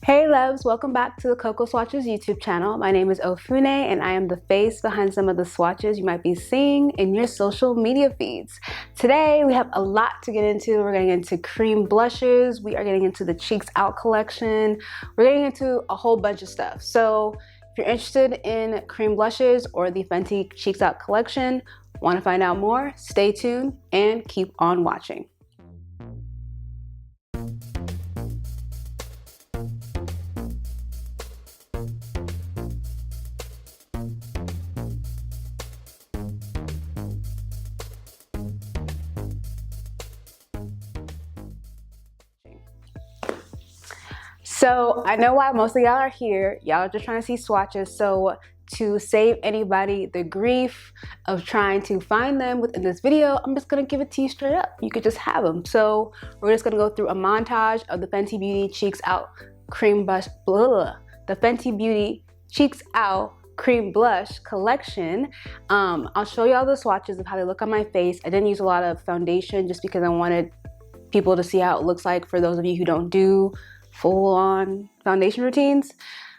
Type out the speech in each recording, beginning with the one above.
Hey loves, welcome back to the Cocoaswatches YouTube channel. My name is Ofune and I am the face behind some of the swatches you might be seeing in your social media feeds. Today we have a lot to get into. We're getting into cream blushes, we are getting into the Cheeks Out collection, we're getting into a whole bunch of stuff. So if you're interested in cream blushes or the Fenty Cheeks Out collection, want to find out more, stay tuned and keep on watching. So I know why most of y'all are here. Y'all are just trying to see swatches. So to save anybody the grief of trying to find them within this video, I'm just gonna give it to you straight up. You could just have them. So we're just gonna go through a montage of the Fenty Beauty Cheeks Out Cream Blush, the Fenty Beauty Cheeks Out Cream Blush collection. I'll show y'all the swatches of how they look on my face. I didn't use a lot of foundation just because I wanted people to see how it looks like for those of you who don't do full-on foundation routines.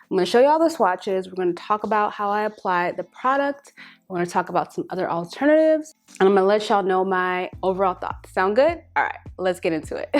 I'm going to show you all the swatches. We're going to talk about how I apply the product. We're going to talk about some other alternatives. And I'm going to let y'all know my overall thoughts. Sound good? All right, let's get into it.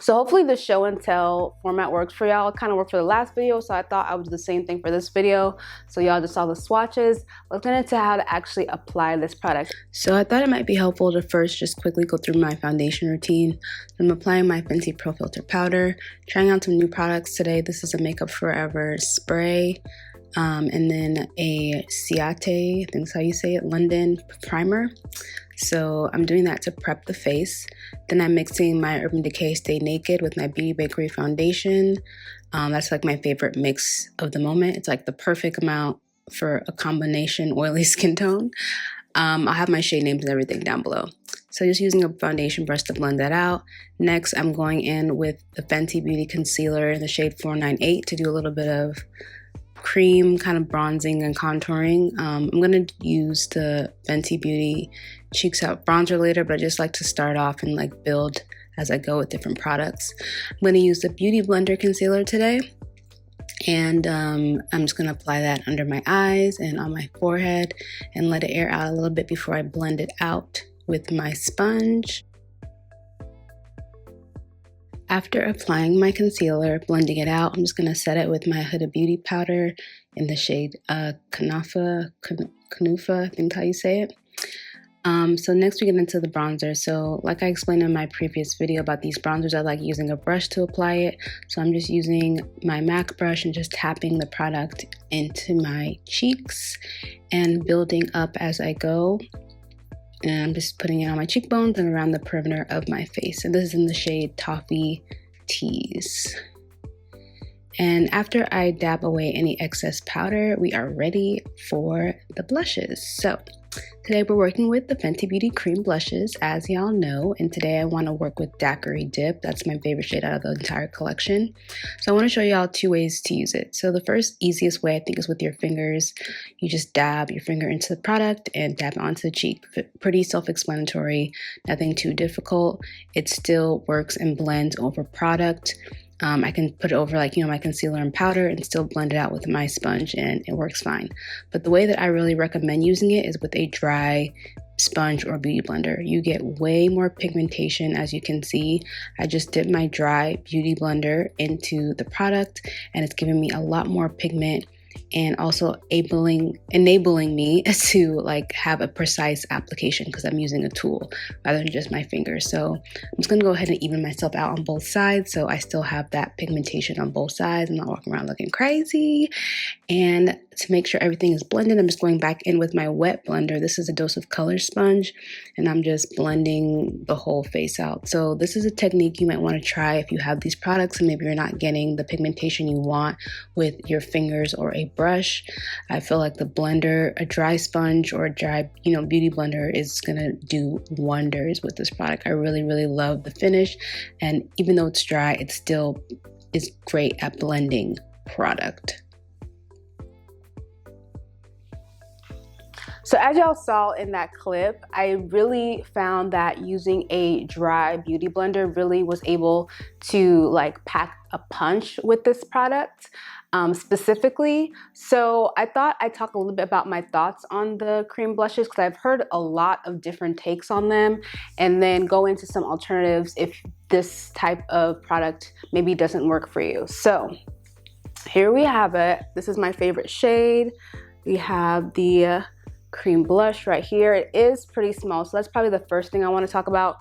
So hopefully the show and tell format works for y'all. It kind of worked for the last video, so I thought I would do the same thing for this video. So y'all just saw the swatches. Let's get into how to actually apply this product. So I thought it might be helpful to first just quickly go through my foundation routine. I'm applying my Fenty Pro Filter powder, trying out some new products today. This is a Makeup Forever spray. And then a Ciate, I think that's how you say it, London primer. So I'm doing that to prep the face. Then I'm mixing my Urban Decay Stay Naked with my Beauty Bakery foundation. That's like my favorite mix of the moment. It's like the perfect amount for a combination oily skin tone. I'll have my shade names and everything down below. So just using a foundation brush to blend that out. Next, I'm going in with the Fenty Beauty Concealer in the shade 498 to do a little bit of cream kind of bronzing and contouring. I'm going to use the Fenty Beauty Cheeks Out bronzer later, but I just like to start off and like build as I go with different products. I'm going to use the Beauty Blender Concealer today, and I'm just going to apply that under my eyes and on my forehead and let it air out a little bit before I blend it out with my sponge. After applying my concealer, blending it out, I'm just going to set it with my Huda Beauty powder in the shade Kunafa, I think how you say it. So next we get into the bronzer. So like I explained in my previous video about these bronzers, I like using a brush to apply it. So I'm just using my MAC brush and just tapping the product into my cheeks and building up as I go. And I'm just putting it on my cheekbones and around the perimeter of my face. And this is in the shade Toffee Tease. And after I dab away any excess powder, we are ready for the blushes. So today we're working with the Fenty Beauty Cream Blushes, as y'all know, and today I want to work with Daiquiri Dip. That's my favorite shade out of the entire collection. So I want to show y'all 2 ways to use it. So the first easiest way I think is with your fingers. You just dab your finger into the product and dab it onto the cheek. Pretty self-explanatory, nothing too difficult. It still works and blends over product. I can put it over my concealer and powder and still blend it out with my sponge and it works fine. But the way that I really recommend using it is with a dry sponge or beauty blender. You get way more pigmentation. As you can see, I just dipped my dry beauty blender into the product and it's giving me a lot more pigment and also enabling me to have a precise application because I'm using a tool rather than just my fingers. So I'm just gonna go ahead and even myself out on both sides so I still have that pigmentation on both sides. I'm not walking around looking crazy. And to make sure everything is blended, I'm just going back in with my wet blender. This is a Dose of Color sponge and I'm just blending the whole face out. So this is a technique you might want to try if you have these products and maybe you're not getting the pigmentation you want with your fingers or a brush. I feel like the blender, a dry sponge or a dry beauty blender is gonna do wonders with this product. I really love the finish, and even though it's dry, it still is great at blending product. So as y'all saw in that clip, I really found that using a dry beauty blender really was able to pack a punch with this product specifically. So I thought I'd talk a little bit about my thoughts on the cream blushes because I've heard a lot of different takes on them, and then go into some alternatives if this type of product maybe doesn't work for you. So here we have it. This is my favorite shade. We have the cream blush right here. It is pretty small, so that's probably the first thing I want to talk about.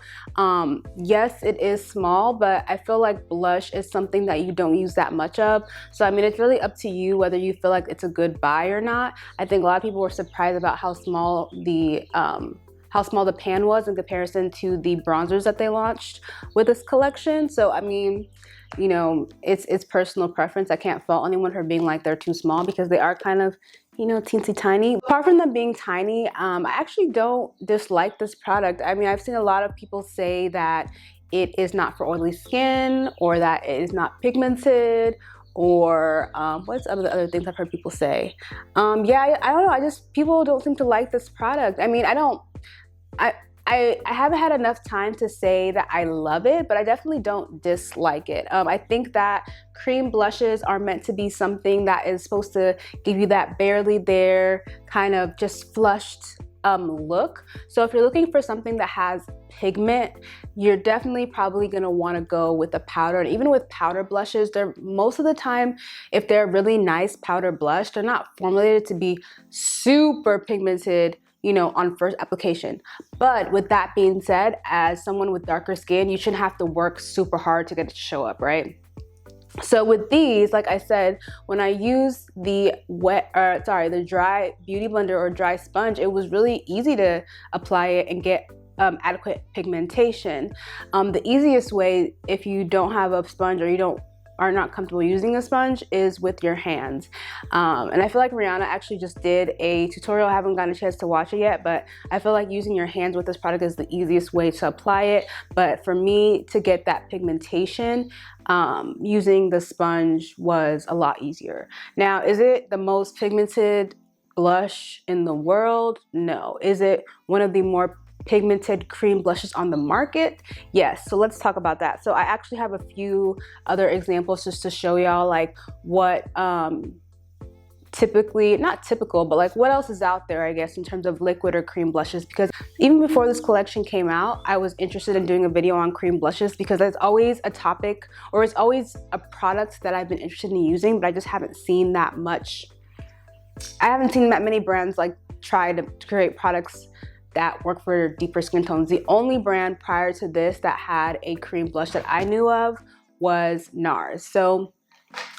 Yes, it is small, but I feel like blush is something that you don't use that much of. So I mean, it's really up to you whether you feel like it's a good buy or not. I think a lot of people were surprised about how small the pan was in comparison to the bronzers that they launched with this collection. So I mean, it's personal preference. I can't fault anyone for being like they're too small because they are kind of teensy tiny. Apart from them being tiny, I actually don't dislike this product. I mean, I've seen a lot of people say that it is not for oily skin or that it is not pigmented or what's other things I've heard people say. Yeah, I don't know. People don't seem to like this product. I mean, I haven't had enough time to say that I love it, but I definitely don't dislike it. I think that cream blushes are meant to be something that is supposed to give you that barely there, kind of just flushed look. So if you're looking for something that has pigment, you're definitely probably going to want to go with a powder. And even with powder blushes, they're most of the time, if they're really nice powder blush, they're not formulated to be super pigmented on first application. But with that being said, as someone with darker skin, you shouldn't have to work super hard to get it to show up, right? So with these, like I said, when I use the dry beauty blender or dry sponge, it was really easy to apply it and get adequate pigmentation. The easiest way, if you don't have a sponge or you are not comfortable using a sponge, is with your hands. And I feel like Rihanna actually just did a tutorial. I haven't gotten a chance to watch it yet, but I feel like using your hands with this product is the easiest way to apply it. But for me to get that pigmentation, using the sponge was a lot easier. Now, is it the most pigmented blush in the world? No. Is it one of the more pigmented cream blushes on the market? Yes. So let's talk about that. So I actually have a few other examples just to show y'all what typically, not typical, but what else is out there, I guess, in terms of liquid or cream blushes. Because even before this collection came out, I was interested in doing a video on cream blushes because it's always a topic or it's always a product that I've been interested in using, but I just haven't seen that much. I haven't seen that many brands try to create products that work for deeper skin tones. The only brand prior to this that had a cream blush that I knew of was Nars. So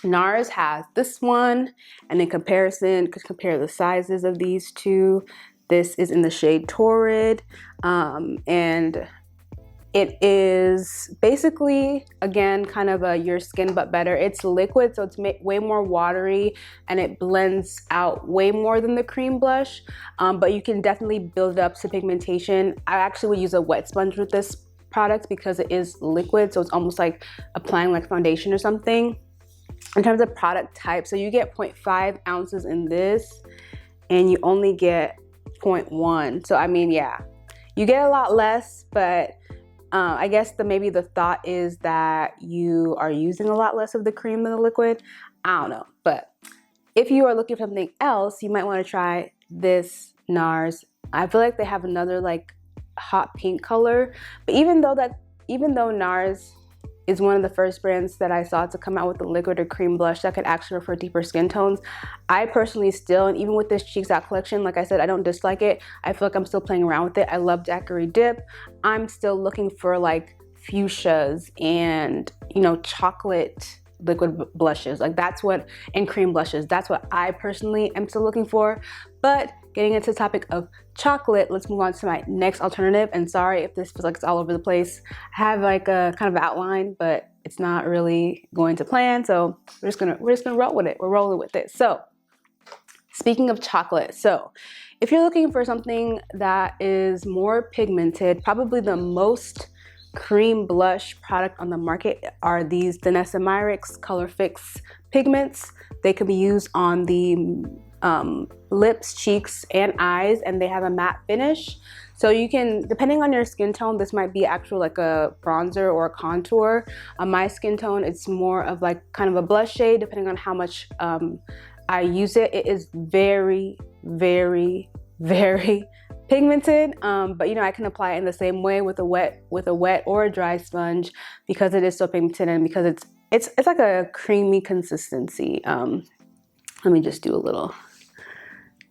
Nars has this one, and in comparison, could compare the sizes of these two. This is in the shade Torrid, and it is basically, again, kind of a your skin but better. It's liquid, so it's way more watery, and it blends out way more than the cream blush, but you can definitely build up some pigmentation. I actually would use a wet sponge with this product because it is liquid, so it's almost like applying like foundation or something. In terms of product type, so you get 0.5 ounces in this, and you only get 0.1. So I mean, yeah, you get a lot less, but I guess maybe the thought is that you are using a lot less of the cream than the liquid. I don't know, but if you are looking for something else, you might want to try this Nars. I feel like they have another like hot pink color, but even though Nars is one of the first brands that I saw to come out with a liquid or cream blush that could actually work for deeper skin tones, I personally still, and even with this Cheeks Out collection, like I said, I don't dislike it. I feel like I'm still playing around with it. I love Daiquiri Dip. I'm still looking for like fuchsias and, you know, chocolate liquid blushes. Like that's what, and cream blushes, that's what I personally am still looking for. But getting into the topic of chocolate, let's move on to my next alternative. And sorry if this feels like it's all over the place. I have like a kind of outline, but it's not really going to plan. So we're just gonna roll with it. We're rolling with it. So speaking of chocolate, so if you're looking for something that is more pigmented, probably the most cream blush product on the market are these Danessa Myricks Color Fix pigments. They can be used on the lips, cheeks, and eyes, and they have a matte finish. So you can, depending on your skin tone, this might be actual like a bronzer or a contour. On my skin tone, it's more of like kind of a blush shade, depending on how much I use it. It is very, very, very pigmented, but you know, I can apply it in the same way with a wet or a dry sponge because it is so pigmented and because it's like a creamy consistency. Let me just do a little,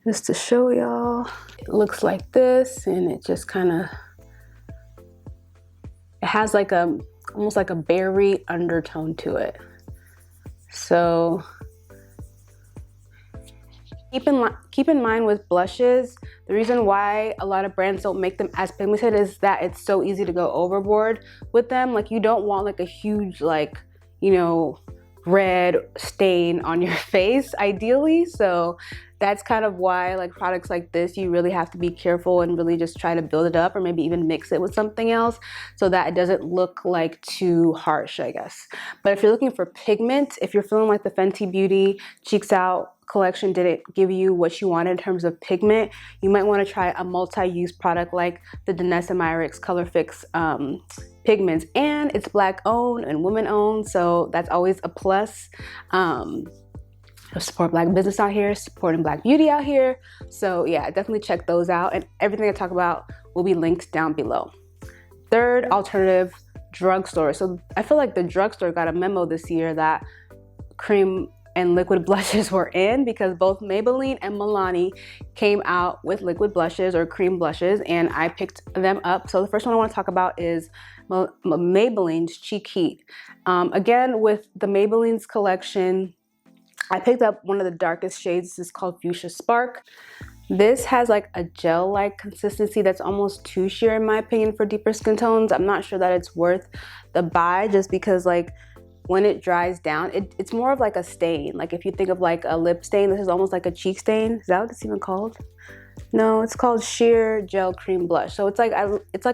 just to show y'all. It looks like this, and it just kind of, it has like almost like a berry undertone to it. So keep in mind with blushes, the reason why a lot of brands don't make them as pigmented is that it's so easy to go overboard with them. Like you don't want like a huge, like, you know, red stain on your face ideally. So that's kind of why like products like this, you really have to be careful and really just try to build it up, or maybe even mix it with something else so that it doesn't look like too harsh, I guess. But if you're looking for pigment, if you're feeling like the Fenty Beauty Cheeks Out collection didn't give you what you wanted in terms of pigment, you might want to try a multi-use product like the Danessa Myricks Color Fix pigments, and it's Black owned and women owned, so that's always a plus. Support Black business out here, supporting Black beauty out here. So yeah, definitely check those out, and everything I talk about will be linked down below. Third alternative, drugstore. So I feel like the drugstore got a memo this year that cream and liquid blushes were in, because both Maybelline and Milani came out with liquid blushes or cream blushes, and I picked them up. So the first one I want to talk about is Maybelline's Cheek Heat. Again, with the Maybelline's collection, I picked up one of the darkest shades. This is called Fuchsia Spark. This has like a gel-like consistency that's almost too sheer in my opinion for deeper skin tones. I'm not sure that it's worth the buy, just because like when it dries down, it's more of like a stain. Like if you think of like a lip stain, this is almost like a cheek stain. Is that what it's even called? No, it's called Sheer Gel Cream Blush. So it's like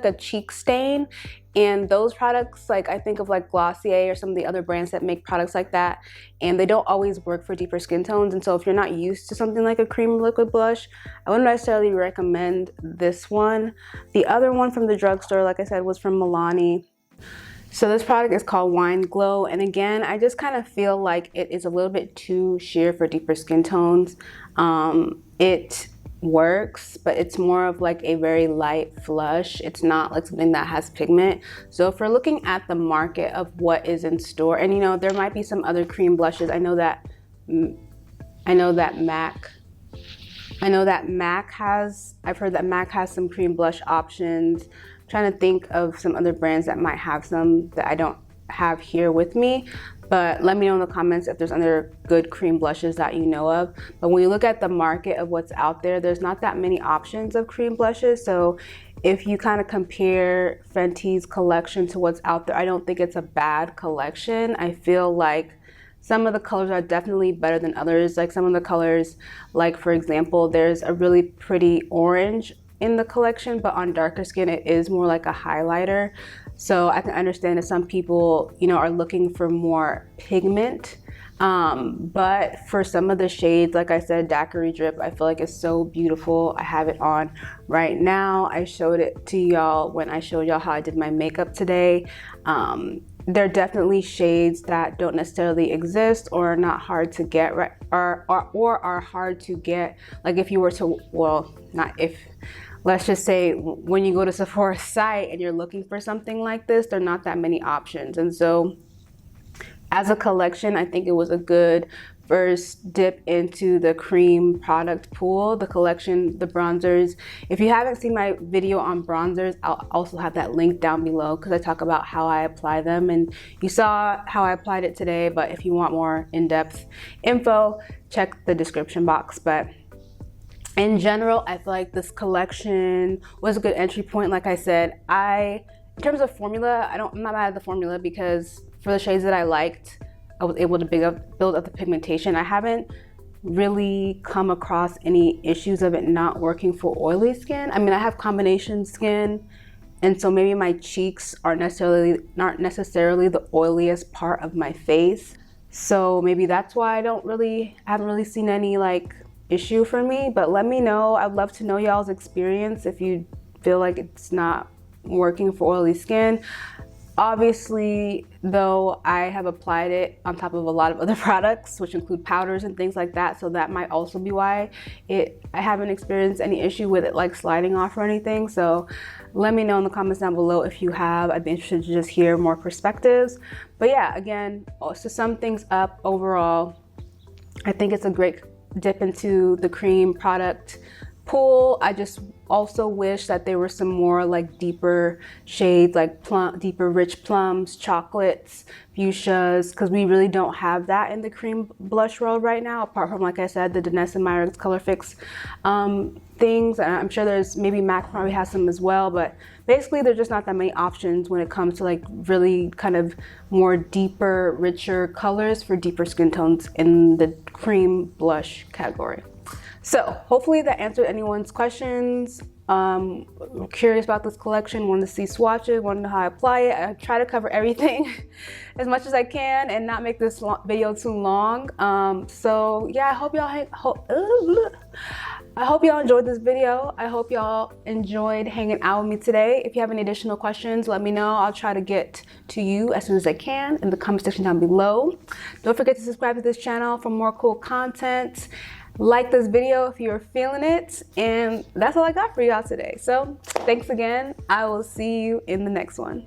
a cheek stain. And those products, like I think of like Glossier or some of the other brands that make products like that, and they don't always work for deeper skin tones. And so if you're not used to something like a cream liquid blush, I wouldn't necessarily recommend this one. The other one from the drugstore, like I said, was from Milani. So this product is called Wine Glow, and again, I just kind of feel like it is a little bit too sheer for deeper skin tones. It works, but it's more of like a very light flush. It's not like something that has pigment. So if we're looking at the market of what is in store, and you know, there might be some other cream blushes. I know that MAC I know that I've heard that MAC has some cream blush options. I'm trying to think of some other brands that might have some that I don't have here with me, but let me know in the comments if there's other good cream blushes that you know of. But when you look at the market of what's out there, there's not that many options of cream blushes. So if you kind of compare Fenty's collection to what's out there, I don't think it's a bad collection. I feel like some of the colors are definitely better than others. Like some of the colors, like for example, there's a really pretty orange in the collection, but on darker skin, it is more like a highlighter. So I can understand that some people, you know, are looking for more pigment. But for some of the shades, like I said, Daiquiri Drip, I feel like it's so beautiful. I have it on right now. I showed it to y'all when I showed y'all how I did my makeup today. There are definitely shades that don't necessarily exist or are not hard to get, right? Or are hard to get. Like if you were to, well, not if, let's just say when you go to Sephora's site and you're looking for something like this, there are not that many options. And so as a collection, I think it was a good first dip into the cream product pool, the collection, the bronzers. If you haven't seen my video on bronzers, I'll also have that link down below because I talk about how I apply them, and you saw how I applied it today, but if you want more in-depth info, check the description box. But in general, I feel like this collection was a good entry point. Like I said, in terms of formula, I'm not mad at the formula because for the shades that I liked, I was able to build up the pigmentation. I haven't really come across any issues of it not working for oily skin. I mean, I have combination skin, and so maybe my cheeks are not necessarily the oiliest part of my face. So maybe that's why I haven't really seen any like issue for me. But let me know. I'd love to know y'all's experience if you feel like it's not working for oily skin. Obviously, though, I have applied it on top of a lot of other products, which include powders and things like that, so that might also be why I haven't experienced any issue with it like sliding off or anything. So let me know in the comments down below if you have. I'd be interested to just hear more perspectives. But yeah, again, to sum things up, overall, I think it's a great dip into the cream product pool. I just also wish that there were some more like deeper shades, like deeper rich plums, chocolates, fuchsias, because we really don't have that in the cream blush world right now, apart from, like I said, the Danessa Myricks Color Fix things. And I'm sure there's, maybe MAC probably has some as well, but basically there's just not that many options when it comes to like really kind of more deeper, richer colors for deeper skin tones in the cream blush category. So hopefully that answered anyone's questions. Curious about this collection, wanted to see swatches, wanted to know how I apply it. I try to cover everything as much as I can and not make this video too long. So yeah, I hope y'all enjoyed this video. I hope y'all enjoyed hanging out with me today. If you have any additional questions, let me know. I'll try to get to you as soon as I can in the comment section down below. Don't forget to subscribe to this channel for more cool content. Like this video if you're feeling it, and that's all I got for y'all today. So thanks again. I will see you in the next one.